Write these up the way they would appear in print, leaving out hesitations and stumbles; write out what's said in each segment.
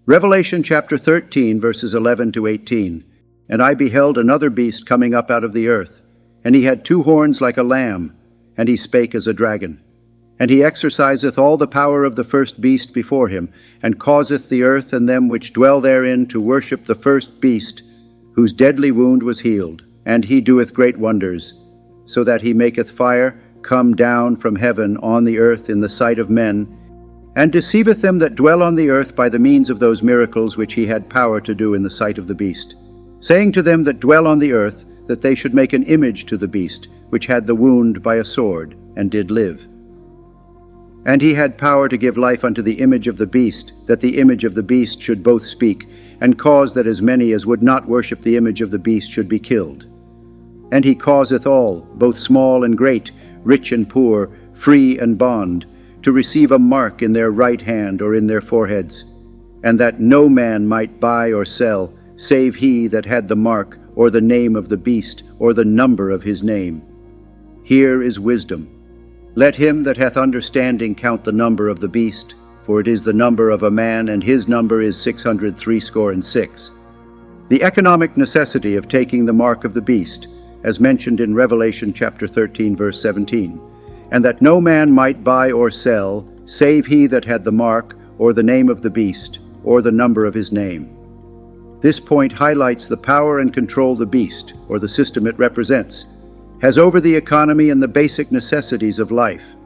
Revelation chapter 13, verses 11 to 18. And I beheld another beast coming up out of the earth, and he had 2 horns like a lamb, and he spake as a dragon. And he exerciseth all the power of the first beast before him, and causeth the earth and them which dwell therein to worship the first beast, whose deadly wound was healed. And he doeth great wonders, so that he maketh fire come down from heaven on the earth in the sight of men, and deceiveth them that dwell on the earth by the means of those miracles which he had power to do in the sight of the beast, saying to them that dwell on the earth, that they should make an image to the beast, which had the wound by a sword, and did live. And he had power to give life unto the image of the beast, that the image of the beast should both speak, and cause that as many as would not worship the image of the beast should be killed. And he causeth all, both small and great, rich and poor, free and bond, to receive a mark in their right hand or in their foreheads, and that no man might buy or sell, save he that had the mark, or the name of the beast, or the number of his name. Here is wisdom. Let him that hath understanding count the number of the beast, for it is the number of a man, and his number is 666. The economic necessity of taking the mark of the beast, as mentioned in Revelation chapter 13, verse 17, and that no man might buy or sell, save he that had the mark, or the name of the beast, or the number of his name. This point highlights the power and control the beast, or the system it represents, has over the economy and the basic necessities of life.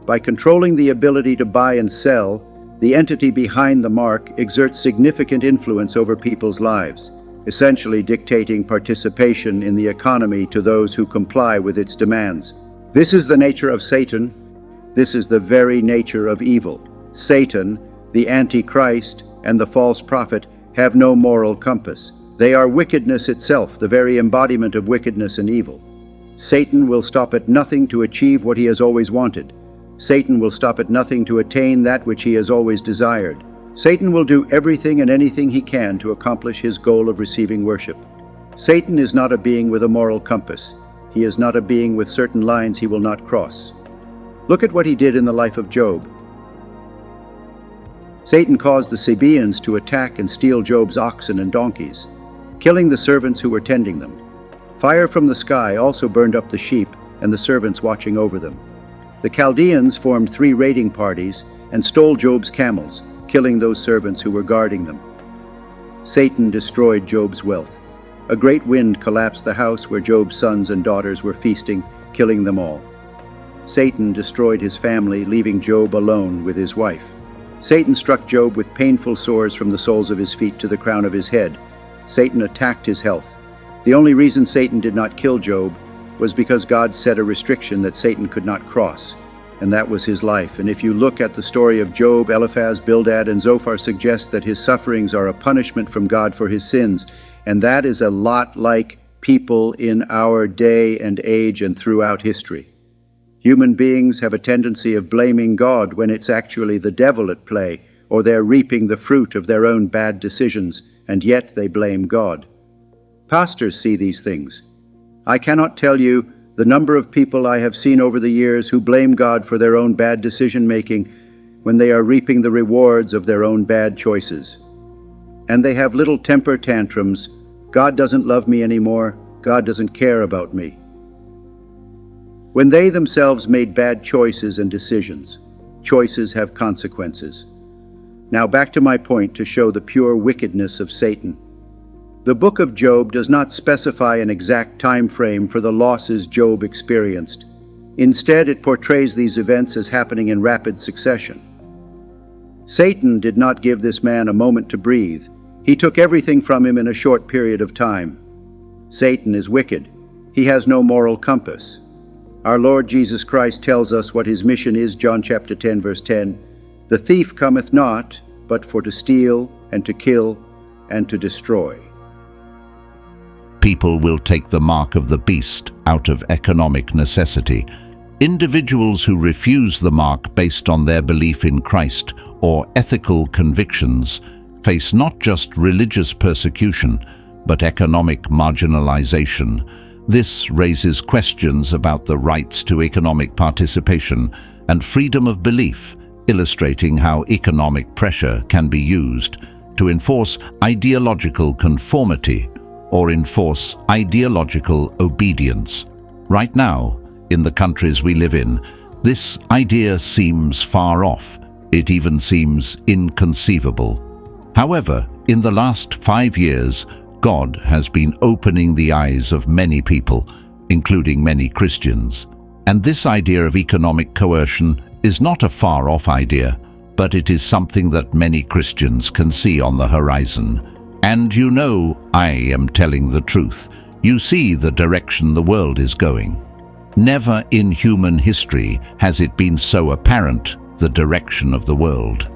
By controlling the ability to buy and sell, the entity behind the mark exerts significant influence over people's lives, essentially dictating participation in the economy to those who comply with its demands. This is the nature of Satan. This is the very nature of evil. Satan, the Antichrist, and the false prophet have no moral compass. They are wickedness itself, the very embodiment of wickedness and evil. Satan will stop at nothing to achieve what he has always wanted. Satan will stop at nothing to attain that which he has always desired. Satan will do everything and anything he can to accomplish his goal of receiving worship. Satan is not a being with a moral compass. He is not a being with certain lines he will not cross. Look at what he did in the life of Job. Satan caused the Sabaeans to attack and steal Job's oxen and donkeys, killing the servants who were tending them. Fire from the sky also burned up the sheep and the servants watching over them. The Chaldeans formed 3 raiding parties and stole Job's camels, killing those servants who were guarding them. Satan destroyed Job's wealth. A great wind collapsed the house where Job's sons and daughters were feasting, killing them all. Satan destroyed his family, leaving Job alone with his wife. Satan struck Job with painful sores from the soles of his feet to the crown of his head. Satan attacked his health. The only reason Satan did not kill Job was because God set a restriction that Satan could not cross, and that was his life. And if you look at the story of Job, Eliphaz, Bildad, and Zophar suggest that his sufferings are a punishment from God for his sins, and that is a lot like people in our day and age and throughout history. Human beings have a tendency of blaming God when it's actually the devil at play, or they're reaping the fruit of their own bad decisions, and yet they blame God. Pastors see these things. I cannot tell you the number of people I have seen over the years who blame God for their own bad decision-making when they are reaping the rewards of their own bad choices. And they have little temper tantrums. God doesn't love me anymore. God doesn't care about me. When they themselves made bad choices and decisions, choices have consequences. Now back to my point to show the pure wickedness of Satan. The book of Job does not specify an exact time frame for the losses Job experienced. Instead, it portrays these events as happening in rapid succession. Satan did not give this man a moment to breathe. He took everything from him in a short period of time. Satan is wicked. He has no moral compass. Our Lord Jesus Christ tells us what his mission is, John chapter 10, verse 10. The thief cometh not, but for to steal, and to kill, and to destroy. People will take the mark of the beast out of economic necessity. Individuals who refuse the mark based on their belief in Christ or ethical convictions face not just religious persecution, but economic marginalization. This raises questions about the rights to economic participation and freedom of belief, illustrating how economic pressure can be used to enforce ideological conformity or enforce ideological obedience. Right now, in the countries we live in, this idea seems far off. It even seems inconceivable. However, in the last 5 years, God has been opening the eyes of many people, including many Christians. And this idea of economic coercion is not a far-off idea, but it is something that many Christians can see on the horizon. And you know I am telling the truth. You see the direction the world is going. Never in human history has it been so apparent, the direction of the world.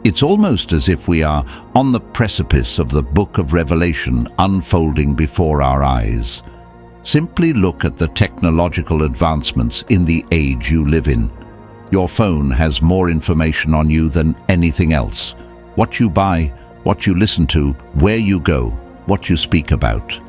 It's almost as if we are on the precipice of the book of Revelation unfolding before our eyes. Simply look at the technological advancements in the age you live in. Your phone has more information on you than anything else. What you buy, what you listen to, where you go, what you speak about.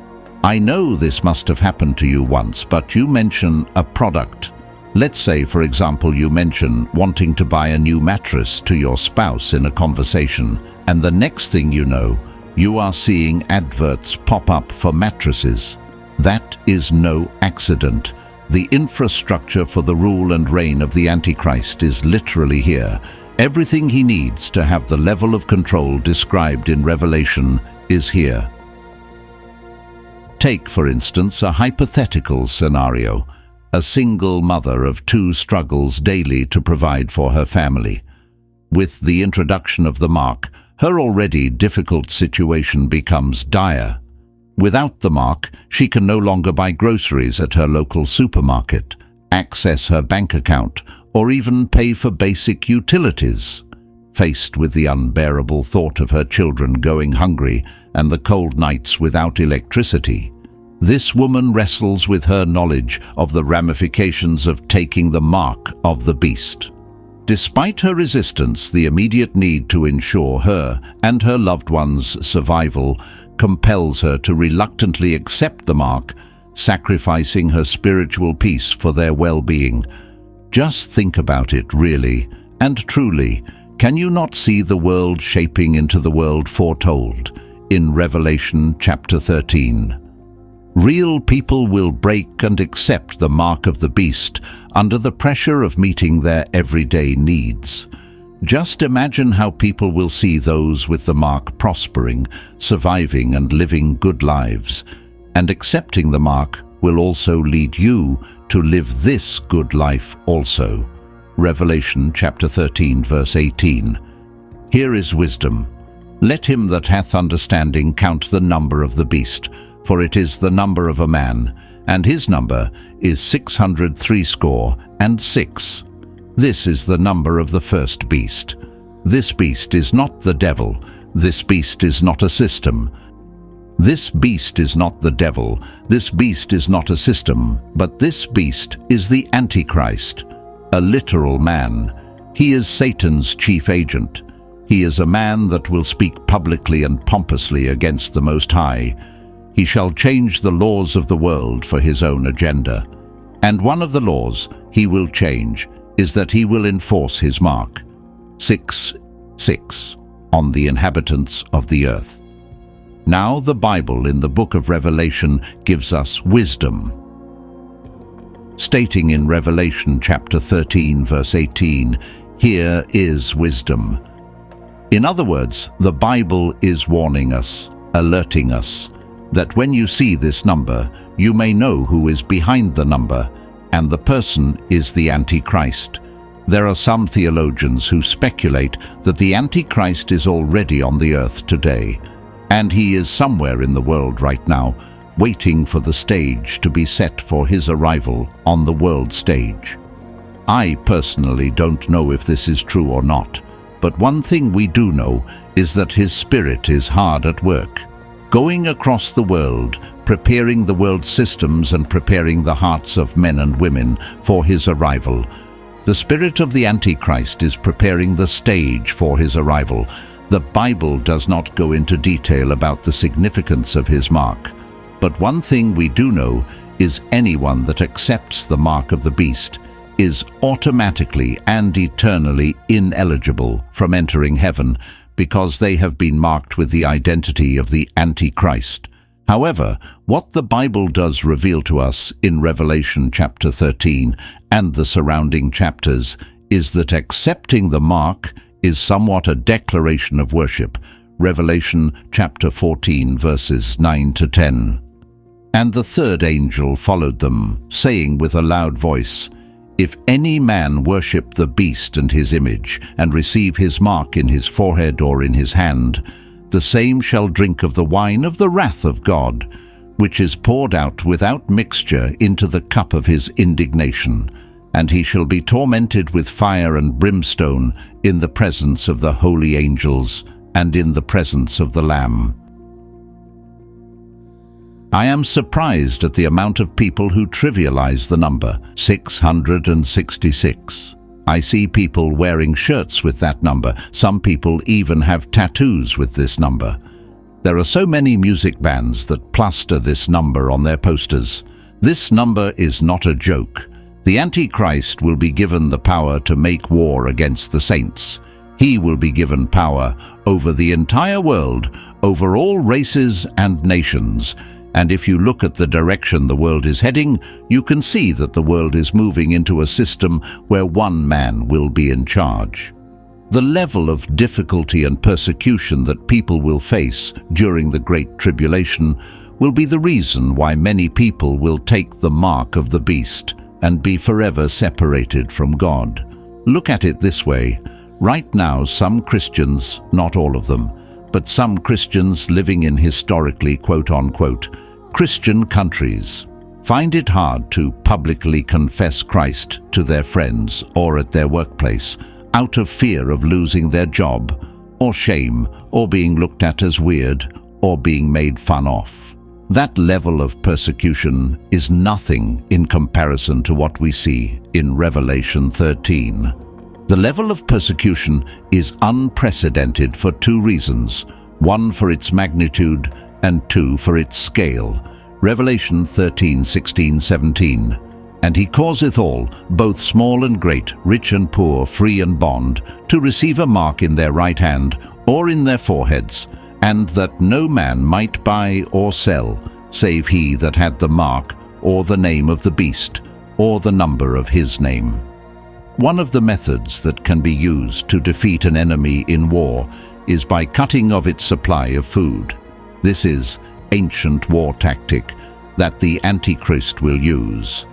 I know this must have happened to you once, but you mention a product. Let's say, for example, you mention wanting to buy a new mattress to your spouse in a conversation, and the next thing you know, you are seeing adverts pop up for mattresses. That is no accident. The infrastructure for the rule and reign of the Antichrist is literally here. Everything he needs to have the level of control described in Revelation is here. Take, for instance, a hypothetical scenario. A single mother of 2 struggles daily to provide for her family. With the introduction of the mark, her already difficult situation becomes dire. Without the mark, she can no longer buy groceries at her local supermarket, access her bank account, or even pay for basic utilities. Faced with the unbearable thought of her children going hungry and the cold nights without electricity, this woman wrestles with her knowledge of the ramifications of taking the mark of the beast. Despite her resistance, the immediate need to ensure her and her loved ones' survival compels her to reluctantly accept the mark, sacrificing her spiritual peace for their well-being. Just think about it, really and truly. Can you not see the world shaping into the world foretold in Revelation chapter 13? Real people will break and accept the mark of the beast under the pressure of meeting their everyday needs. Just imagine how people will see those with the mark prospering, surviving and living good lives. And accepting the mark will also lead you to live this good life also. Revelation chapter 13 verse 18. Here is wisdom. Let him that hath understanding count the number of the beast, for it is the number of a man, and his number is 666. This is the number of the first beast. This beast is not the devil. This beast is not a system. This beast is not the devil. This beast is not a system, but this beast is the Antichrist, a literal man. He is Satan's chief agent. He is a man that will speak publicly and pompously against the Most High. He shall change the laws of the world for his own agenda. And one of the laws he will change is that he will enforce his mark, 666, on the inhabitants of the earth. Now the Bible in the book of Revelation gives us wisdom. Stating in Revelation chapter 13 verse 18, here is wisdom. In other words, the Bible is warning us, alerting us, that when you see this number, you may know who is behind the number, and the person is the Antichrist. There are some theologians who speculate that the Antichrist is already on the earth today, and he is somewhere in the world right now, waiting for the stage to be set for his arrival on the world stage. I personally don't know if this is true or not, but one thing we do know is that his spirit is hard at work, going across the world, preparing the world systems and preparing the hearts of men and women for his arrival. The spirit of the Antichrist is preparing the stage for his arrival. The Bible does not go into detail about the significance of his mark, but one thing we do know is anyone that accepts the mark of the beast is automatically and eternally ineligible from entering heaven, because they have been marked with the identity of the Antichrist. However, what the Bible does reveal to us in Revelation chapter 13 and the surrounding chapters is that accepting the mark is somewhat a declaration of worship. Revelation chapter 14 verses 9 to 10. And the third angel followed them, saying with a loud voice, "If any man worship the beast and his image, and receive his mark in his forehead or in his hand, the same shall drink of the wine of the wrath of God, which is poured out without mixture into the cup of his indignation, and he shall be tormented with fire and brimstone in the presence of the holy angels and in the presence of the Lamb." I am surprised at the amount of people who trivialize the number 666. I see people wearing shirts with that number. Some people even have tattoos with this number. There are so many music bands that plaster this number on their posters. This number is not a joke. The Antichrist will be given the power to make war against the saints. He will be given power over the entire world, over all races and nations. And if you look at the direction the world is heading, you can see that the world is moving into a system where one man will be in charge. The level of difficulty and persecution that people will face during the Great Tribulation will be the reason why many people will take the mark of the beast and be forever separated from God. Look at it this way. Right now, some Christians, not all of them, but some Christians living in historically quote-unquote Christian countries find it hard to publicly confess Christ to their friends or at their workplace out of fear of losing their job, or shame, or being looked at as weird, or being made fun of. That level of persecution is nothing in comparison to what we see in Revelation 13. The level of persecution is unprecedented for two reasons, one for its magnitude and two for its scale. Revelation 13, 16, 17. And he causeth all, both small and great, rich and poor, free and bond, to receive a mark in their right hand or in their foreheads, and that no man might buy or sell, save he that had the mark, or the name of the beast, or the number of his name. One of the methods that can be used to defeat an enemy in war is by cutting off its supply of food. This is ancient war tactic that the Antichrist will use.